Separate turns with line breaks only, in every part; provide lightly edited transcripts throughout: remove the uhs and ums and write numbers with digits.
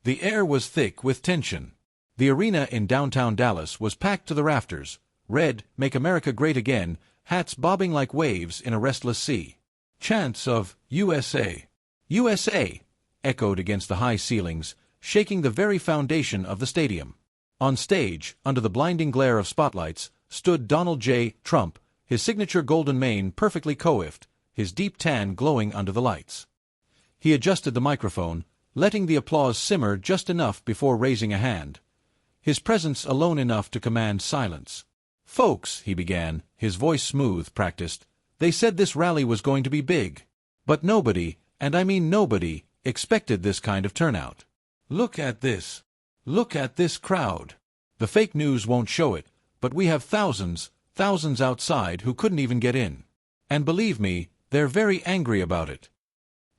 The air was thick with tension. The arena in downtown Dallas was packed to the rafters, red, "Make America Great Again," hats bobbing like waves in a restless sea. Chants of "USA! USA!" echoed against the high ceilings, shaking the very foundation of the stadium. On stage, under the blinding glare of spotlights, stood Donald J. Trump, his signature golden mane perfectly coiffed, his deep tan glowing under the lights. He adjusted the microphone, letting the applause simmer just enough before raising a hand. His presence alone enough to command silence. "Folks," he began, his voice smooth, practiced, "they said this rally was going to be big. But nobody, and I mean nobody, expected this kind of turnout. Look at this. Look at this crowd. The fake news won't show it, but we have thousands outside who couldn't even get in. And believe me, they're very angry about it."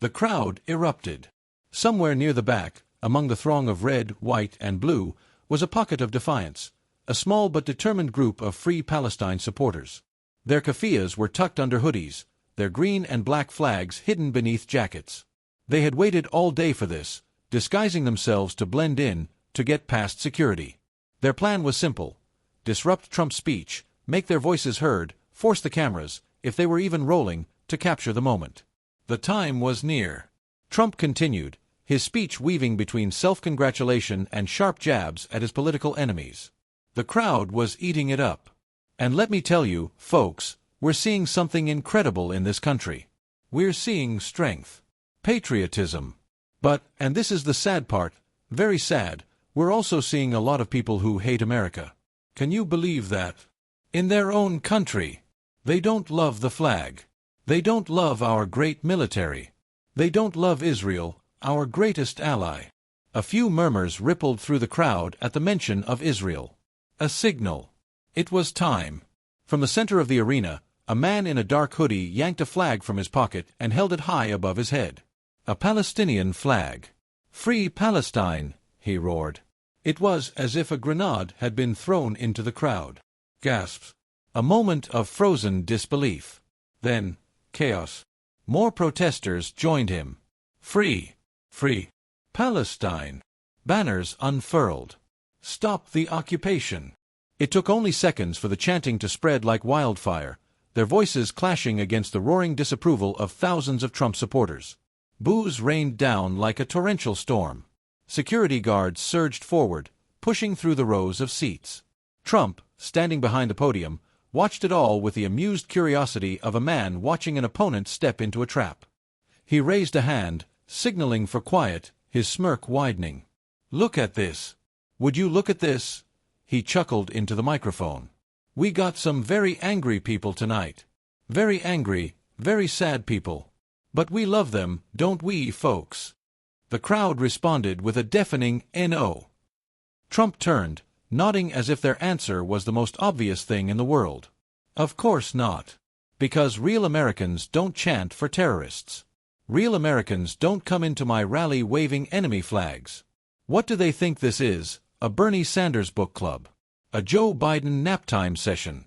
The crowd erupted. Somewhere near the back, among the throng of red, white, and blue, was a pocket of defiance, a small but determined group of Free Palestine supporters. Their keffiyehs were tucked under hoodies, their green and black flags hidden beneath jackets. They had waited all day for this, disguising themselves to blend in, to get past security. Their plan was simple: disrupt Trump's speech, make their voices heard, force the cameras, if they were even rolling, to capture the moment. The time was near. Trump continued, his speech weaving between self-congratulation and sharp jabs at his political enemies. The crowd was eating it up. "And let me tell you, folks, we're seeing something incredible in this country. We're seeing strength, patriotism. But, and this is the sad part, very sad, we're also seeing a lot of people who hate America. Can you believe that? In their own country. They don't love the flag. They don't love our great military. They don't love Israel, our greatest ally." A few murmurs rippled through the crowd at the mention of Israel. A signal. It was time. From the center of the arena, a man in a dark hoodie yanked a flag from his pocket and held it high above his head. A Palestinian flag. "Free Palestine!" he roared. It was as if a grenade had been thrown into the crowd. Gasps. A moment of frozen disbelief. Then, chaos. More protesters joined him. "Free! Free! Palestine!" Banners unfurled. "Stop the occupation!" It took only seconds for the chanting to spread like wildfire, their voices clashing against the roaring disapproval of thousands of Trump supporters. Boos rained down like a torrential storm. Security guards surged forward, pushing through the rows of seats. Trump, standing behind the podium, watched it all with the amused curiosity of a man watching an opponent step into a trap. He raised a hand, signaling for quiet, his smirk widening. "Look at this. Would you look at this?" He chuckled into the microphone. "We got some very angry people tonight. Very angry, very sad people. But we love them, don't we, folks?" The crowd responded with a deafening "No." Trump turned, nodding as if their answer was the most obvious thing in the world. "Of course not. Because real Americans don't chant for terrorists. Real Americans don't come into my rally waving enemy flags. What do they think this is, a Bernie Sanders book club? A Joe Biden naptime session?"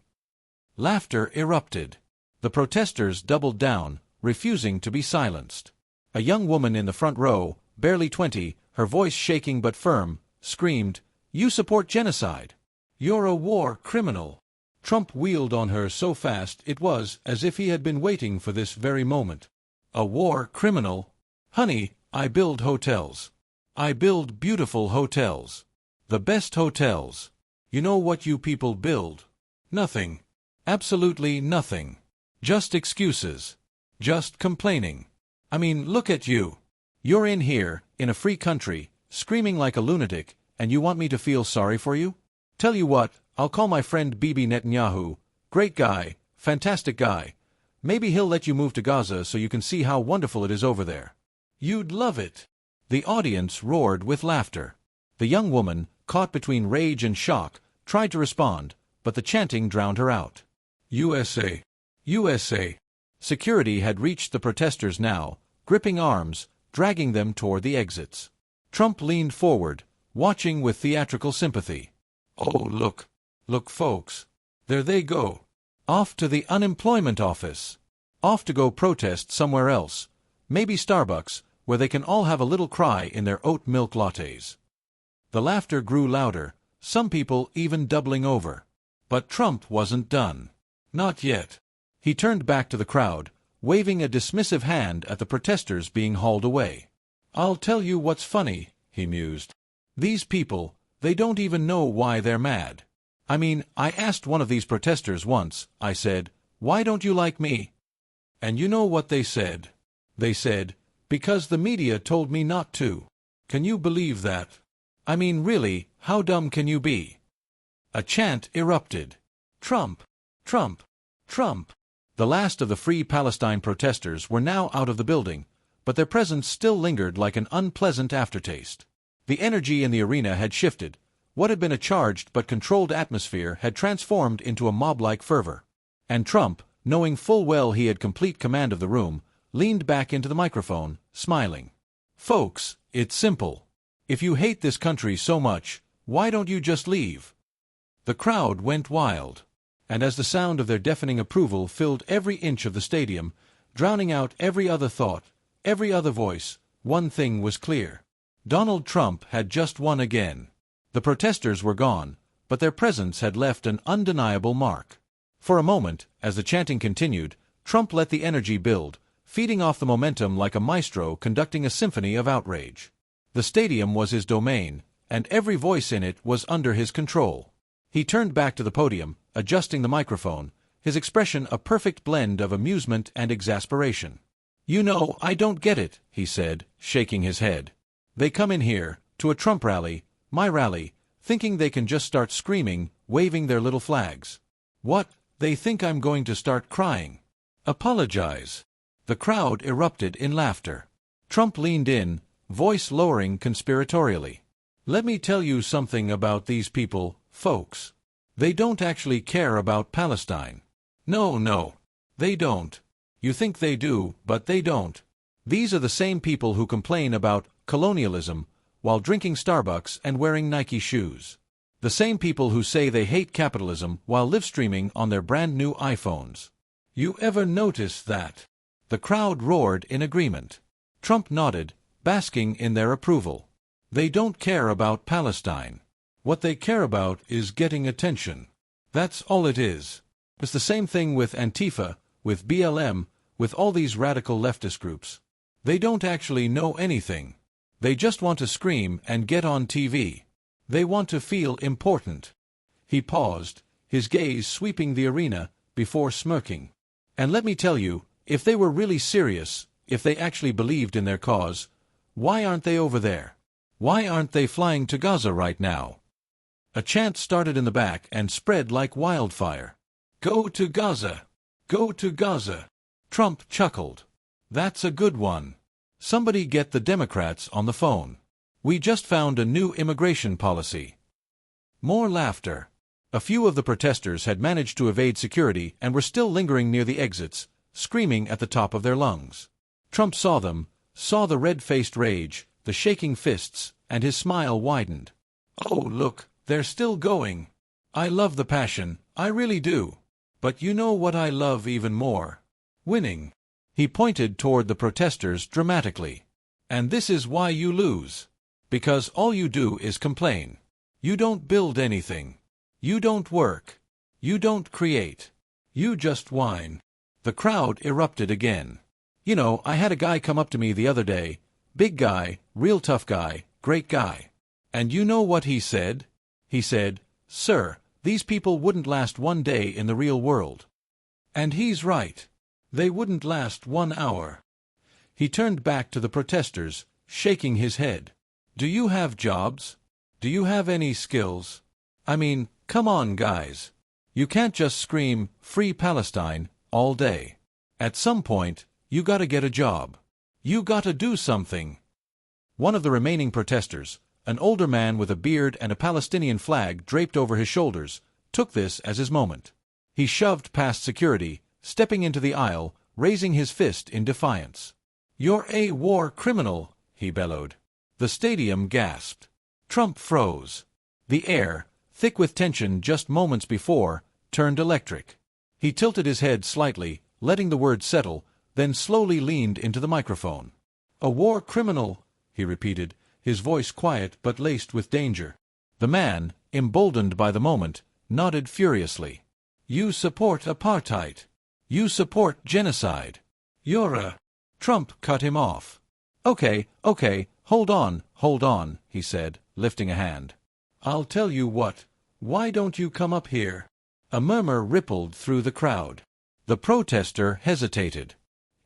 Laughter erupted. The protesters doubled down, refusing to be silenced. A young woman in the front row, barely 20, her voice shaking but firm, screamed, "You support genocide! You're a war criminal!" Trump wheeled on her so fast it was as if he had been waiting for this very moment. "A war criminal? Honey, I build hotels. I build beautiful hotels. The best hotels. You know what you people build? Nothing. Absolutely nothing. Just excuses. Just complaining. I mean, look at you. You're in here, in a free country, screaming like a lunatic, and you want me to feel sorry for you? Tell you what, I'll call my friend Bibi Netanyahu. Great guy, fantastic guy. Maybe he'll let you move to Gaza so you can see how wonderful it is over there. You'd love it." The audience roared with laughter. The young woman, caught between rage and shock, tried to respond, but the chanting drowned her out. "USA! USA!" Security had reached the protesters now, gripping arms, dragging them toward the exits. Trump leaned forward, watching with theatrical sympathy. "Oh, look. Look, folks. There they go. Off to the unemployment office. Off to go protest somewhere else. Maybe Starbucks, where they can all have a little cry in their oat milk lattes. The laughter grew louder, some people even doubling over. But Trump wasn't done. Not yet. He turned back to the crowd, waving a dismissive hand at the protesters being hauled away. "I'll tell you what's funny," he mused. "These people, they don't even know why they're mad. I mean, I asked one of these protesters once, I said, 'Why don't you like me?' And you know what they said? They said, 'Because the media told me not to.' Can you believe that? I mean, really, how dumb can you be?" A chant erupted. "Trump! Trump! Trump!" The last of the Free Palestine protesters were now out of the building, but their presence still lingered like an unpleasant aftertaste. The energy in the arena had shifted. What had been a charged but controlled atmosphere had transformed into a mob-like fervor. And Trump, knowing full well he had complete command of the room, leaned back into the microphone, smiling. "Folks, it's simple. If you hate this country so much, why don't you just leave?" The crowd went wild. And as the sound of their deafening approval filled every inch of the stadium, drowning out every other thought, every other voice, one thing was clear. Donald Trump had just won again. The protesters were gone, but their presence had left an undeniable mark. For a moment, as the chanting continued, Trump let the energy build, feeding off the momentum like a maestro conducting a symphony of outrage. The stadium was his domain, and every voice in it was under his control. He turned back to the podium, adjusting the microphone, his expression a perfect blend of amusement and exasperation. "You know, I don't get it," he said, shaking his head. "They come in here, to a Trump rally, my rally, thinking they can just start screaming, waving their little flags. What, they think I'm going to start crying? Apologize." The crowd erupted in laughter. Trump leaned in, voice lowering conspiratorially. "Let me tell you something about these people, folks. They don't actually care about Palestine. No, they don't. You think they do, but they don't. These are the same people who complain about colonialism while drinking Starbucks and wearing Nike shoes. The same people who say they hate capitalism while live-streaming on their brand-new iPhones. You ever notice that?" The crowd roared in agreement. Trump nodded, basking in their approval. "They don't care about Palestine. What they care about is getting attention. That's all it is. It's the same thing with Antifa, with BLM, with all these radical leftist groups. They don't actually know anything. They just want to scream and get on TV. They want to feel important." He paused, his gaze sweeping the arena, before smirking. "And let me tell you, if they were really serious, if they actually believed in their cause, why aren't they over there? Why aren't they flying to Gaza right now?" A chant started in the back and spread like wildfire. "Go to Gaza! Go to Gaza!" Trump chuckled. "That's a good one. Somebody get the Democrats on the phone. We just found a new immigration policy." More laughter. A few of the protesters had managed to evade security and were still lingering near the exits, screaming at the top of their lungs. Trump saw them, saw the red-faced rage, the shaking fists, and his smile widened. "Oh, look, they're still going. I love the passion, I really do. But you know what I love even more? Winning." He pointed toward the protesters dramatically. "And this is why you lose. Because all you do is complain. You don't build anything. You don't work. You don't create. You just whine." The crowd erupted again. "You know, I had a guy come up to me the other day. Big guy, real tough guy, great guy. And you know what he said? He said, 'Sir, these people wouldn't last one day in the real world.' And he's right. They wouldn't last 1 hour." He turned back to the protesters, shaking his head. "Do you have jobs? Do you have any skills? I mean, come on, guys. You can't just scream, 'Free Palestine,' all day. At some point, you gotta get a job. You gotta do something." One of the remaining protesters, an older man with a beard and a Palestinian flag draped over his shoulders, took this as his moment. He shoved past security, stepping into the aisle, raising his fist in defiance. "You're a war criminal," he bellowed. The stadium gasped. Trump froze. The air, thick with tension just moments before, turned electric. He tilted his head slightly, letting the words settle, then slowly leaned into the microphone. A war criminal, he repeated, his voice quiet but laced with danger. The man, emboldened by the moment, nodded furiously. You support apartheid. You support genocide. You're a... Trump cut him off. Okay, hold on, he said, lifting a hand. I'll tell you what, why don't you come up here? A murmur rippled through the crowd. The protester hesitated.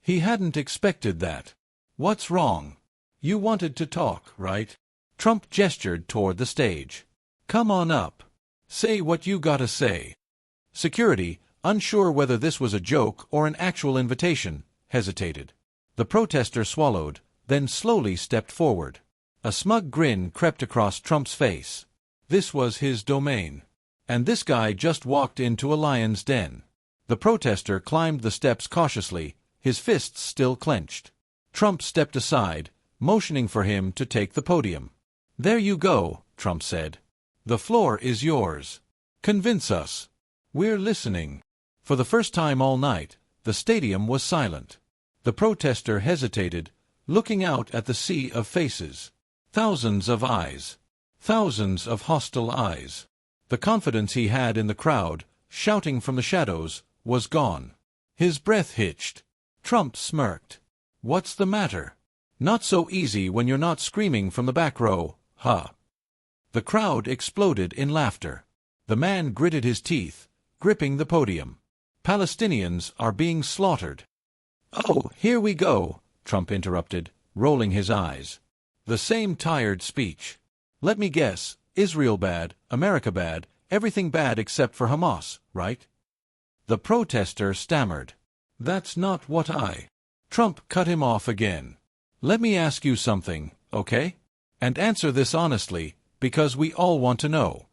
He hadn't expected that. What's wrong? You wanted to talk, right? Trump gestured toward the stage. Come on up. Say what you gotta say. Security, unsure whether this was a joke or an actual invitation, hesitated. The protester swallowed, then slowly stepped forward. A smug grin crept across Trump's face. This was his domain. And this guy just walked into a lion's den. The protester climbed the steps cautiously, his fists still clenched. Trump stepped aside, motioning for him to take the podium. There you go, Trump said. The floor is yours. Convince us. We're listening. For the first time all night, the stadium was silent. The protester hesitated, looking out at the sea of faces. Thousands of eyes. Thousands of hostile eyes. The confidence he had in the crowd, shouting from the shadows, was gone. His breath hitched. Trump smirked. What's the matter? Not so easy when you're not screaming from the back row, huh? The crowd exploded in laughter. The man gritted his teeth, gripping the podium. Palestinians are being slaughtered. Oh, here we go, Trump interrupted, rolling his eyes. The same tired speech. Let me guess, Israel bad, America bad, everything bad except for Hamas, right? The protester stammered. That's not what I... Trump cut him off again. Let me ask you something, okay? And answer this honestly, because we all want to know.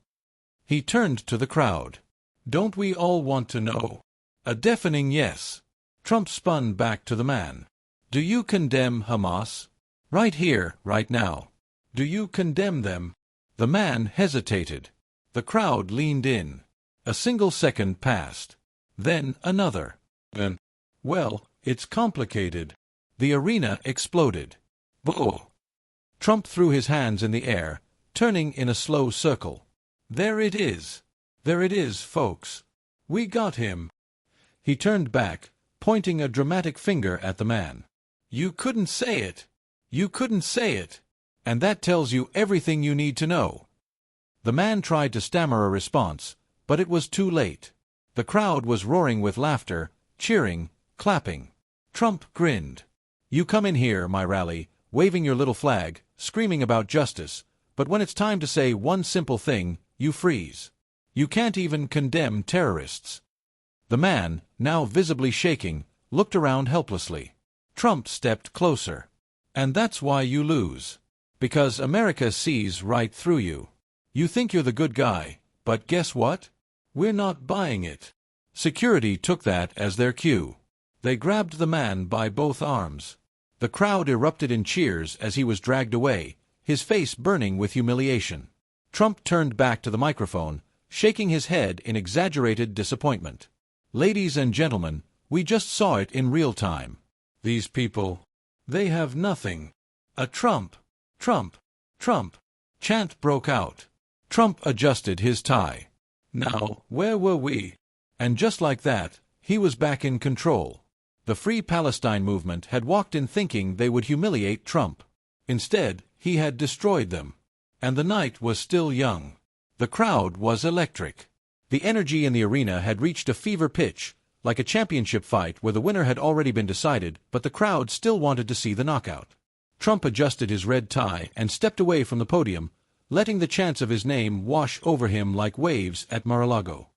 He turned to the crowd. Don't we all want to know? A deafening yes. Trump spun back to the man. Do you condemn Hamas? Right here, right now. Do you condemn them? The man hesitated. The crowd leaned in. A single second passed. Then another. Then, well, it's complicated. The arena exploded. Boo! Trump threw his hands in the air, turning in a slow circle. There it is. There it is, folks. We got him. He turned back, pointing a dramatic finger at the man. You couldn't say it. You couldn't say it. And that tells you everything you need to know. The man tried to stammer a response, but it was too late. The crowd was roaring with laughter, cheering, clapping. Trump grinned. You come in here, my rally, waving your little flag, screaming about justice, but when it's time to say one simple thing, you freeze. You can't even condemn terrorists. The man, now visibly shaking, looked around helplessly. Trump stepped closer. And that's why you lose. Because America sees right through you. You think you're the good guy, but guess what? We're not buying it. Security took that as their cue. They grabbed the man by both arms. The crowd erupted in cheers as he was dragged away, his face burning with humiliation. Trump turned back to the microphone, shaking his head in exaggerated disappointment. Ladies and gentlemen, we just saw it in real time. These people, they have nothing. A Trump, Trump, Trump, chant broke out. Trump adjusted his tie. Now, where were we? And just like that, he was back in control. The Free Palestine movement had walked in thinking they would humiliate Trump. Instead, he had destroyed them. And the night was still young. The crowd was electric. The energy in the arena had reached a fever pitch, like a championship fight where the winner had already been decided, but the crowd still wanted to see the knockout. Trump adjusted his red tie and stepped away from the podium, letting the chants of his name wash over him like waves at Mar-a-Lago.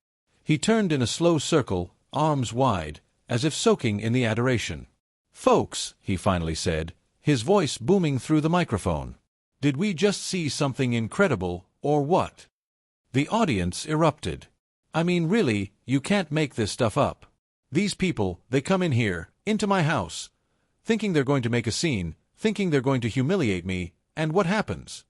He turned in a slow circle, arms wide, as if soaking in the adoration. Folks, he finally said, his voice booming through the microphone. Did we just see something incredible, or what? The audience erupted. I mean, really, you can't make this stuff up. These people, they come in here, into my house, thinking they're going to make a scene, thinking they're going to humiliate me, and what happens?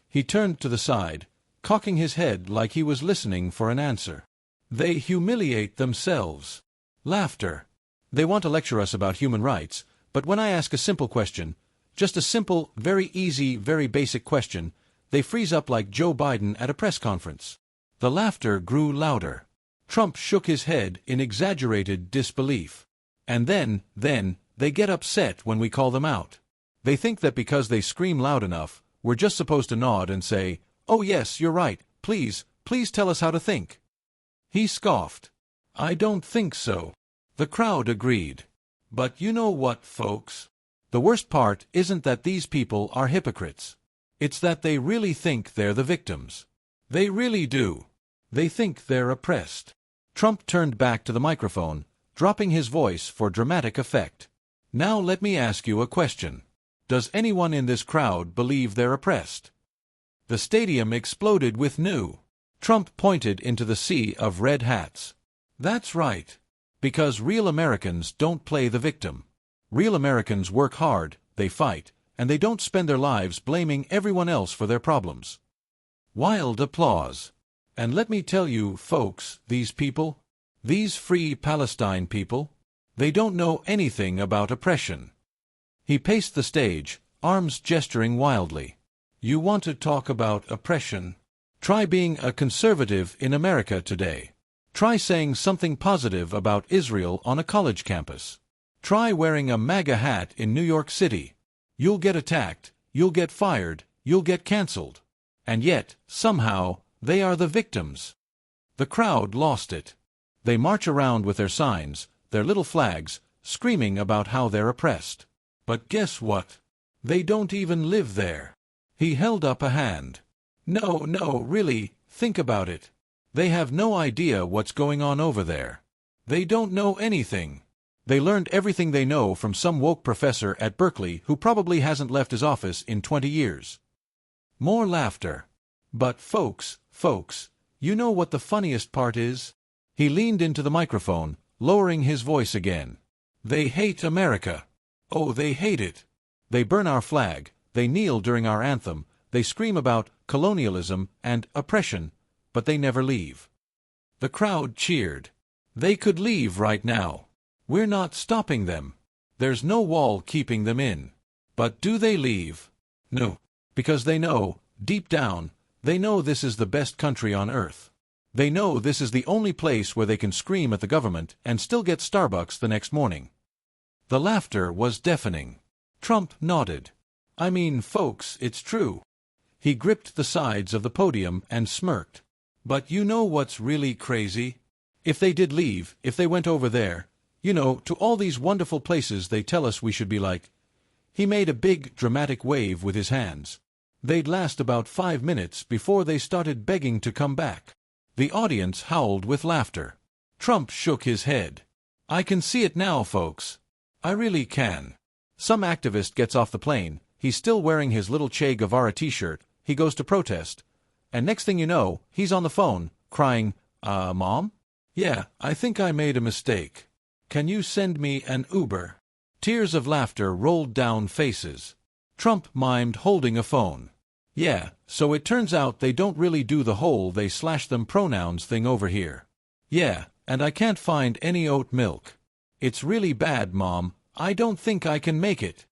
He turned to the side, cocking his head like he was listening for an answer. They humiliate themselves. Laughter. They want to lecture us about human rights, But when I ask a simple question, just a simple, very easy, very basic question, they freeze up like Joe Biden at a press conference. The laughter grew louder. Trump shook his head in exaggerated disbelief. And then, they get upset when we call them out. They think that because they scream loud enough, we're just supposed to nod and say, "Oh yes, you're right, please tell us how to think." He scoffed. "I don't think so." The crowd agreed. But you know what, folks? The worst part isn't that these people are hypocrites. It's that they really think they're the victims. They really do. They think they're oppressed. Trump turned back to the microphone, dropping his voice for dramatic effect. "Now let me ask you a question. Does anyone in this crowd believe they're oppressed?" The stadium exploded with new. Trump pointed into the sea of red hats. "That's right. Because real Americans don't play the victim. Real Americans work hard, they fight, and they don't spend their lives blaming everyone else for their problems." Wild applause. And let me tell you, folks, these people, these free Palestine people, they don't know anything about oppression. He paced the stage, arms gesturing wildly. "You want to talk about oppression? Try being a conservative in America today. Try saying something positive about Israel on a college campus. Try wearing a MAGA hat in New York City. You'll get attacked, you'll get fired, you'll get canceled. And yet, somehow, they are the victims." The crowd lost it. They march around with their signs, their little flags, screaming about how they're oppressed. But guess what? They don't even live there. He held up a hand. No, really, think about it. They have no idea what's going on over there. They don't know anything. They learned everything they know from some woke professor at Berkeley who probably hasn't left his office in 20 years. More laughter. But folks, you know what the funniest part is? He leaned into the microphone, lowering his voice again. They hate America. Oh, they hate it. They burn our flag, they kneel during our anthem, they scream about colonialism and oppression, but they never leave. The crowd cheered. They could leave right now. We're not stopping them. There's no wall keeping them in. But do they leave? No. Because they know, deep down, they know this is the best country on earth. They know this is the only place where they can scream at the government and still get Starbucks the next morning. The laughter was deafening. Trump nodded. "I mean, folks, it's true." He gripped the sides of the podium and smirked. "But you know what's really crazy? If they did leave, if they went over there, you know, to all these wonderful places they tell us we should be like." He made a big, dramatic wave with his hands. "They'd last about 5 minutes before they started begging to come back." The audience howled with laughter. Trump shook his head. "I can see it now, folks. I really can." Some activist gets off the plane, he's still wearing his little Che Guevara t-shirt, he goes to protest, and next thing you know, he's on the phone, crying, Mom? Yeah, I think I made a mistake. Can you send me an Uber?" Tears of laughter rolled down faces. Trump mimed holding a phone. "Yeah, so it turns out they don't really do the whole they slash them pronouns thing over here. Yeah, and I can't find any oat milk. It's really bad, Mom. I don't think I can make it."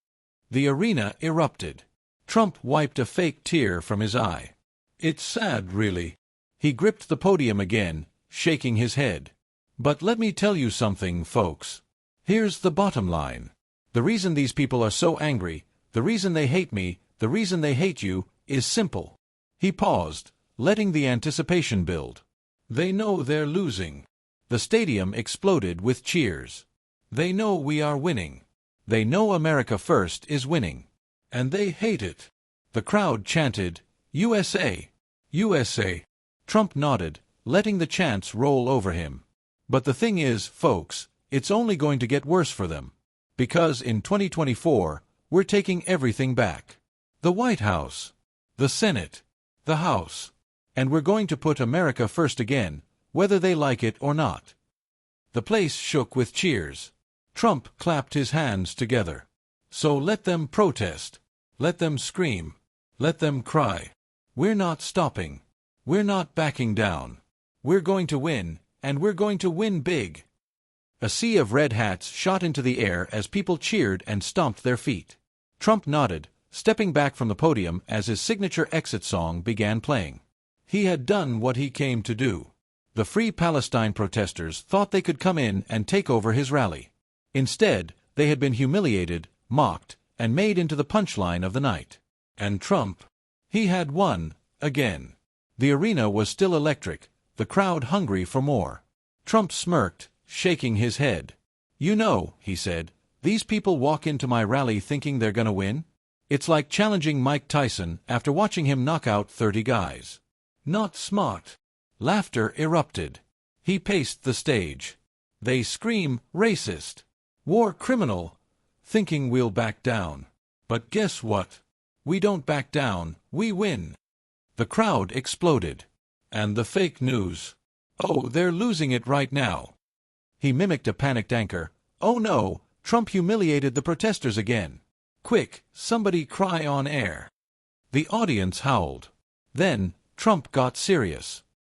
The arena erupted. Trump wiped a fake tear from his eye. "It's sad, really." He gripped the podium again, shaking his head. "But let me tell you something, folks. Here's the bottom line. The reason these people are so angry, the reason they hate me, the reason they hate you, is simple." He paused, letting the anticipation build. "They know they're losing." The stadium exploded with cheers. "They know we are winning. They know America First is winning. And they hate it." The crowd chanted, "USA! USA!" Trump nodded, letting the chants roll over him. "But the thing is, folks, it's only going to get worse for them. Because in 2024, we're taking everything back. The White House, the Senate, the House. And we're going to put America first again, whether they like it or not." The place shook with cheers. Trump clapped his hands together. "So let them protest. Let them scream. Let them cry. We're not stopping. We're not backing down. We're going to win, and we're going to win big." A sea of red hats shot into the air as people cheered and stomped their feet. Trump nodded, stepping back from the podium as his signature exit song began playing. He had done what he came to do. The Free Palestine protesters thought they could come in and take over his rally. Instead, they had been humiliated, mocked, and made into the punchline of the night. And Trump, he had won, again. The arena was still electric, the crowd hungry for more. Trump smirked, shaking his head. "You know," he said, "these people walk into my rally thinking they're gonna win? It's like challenging Mike Tyson after watching him knock out 30 guys. Not smart." Laughter erupted. He paced the stage. "They scream, 'Racist! War criminal!' thinking we'll back down. But guess what? We don't back down, we win." The crowd exploded. "And the fake news? Oh, they're losing it right now." He mimicked a panicked anchor. "Oh no, Trump humiliated the protesters again. Quick, somebody cry on air." The audience howled. Then, Trump got serious.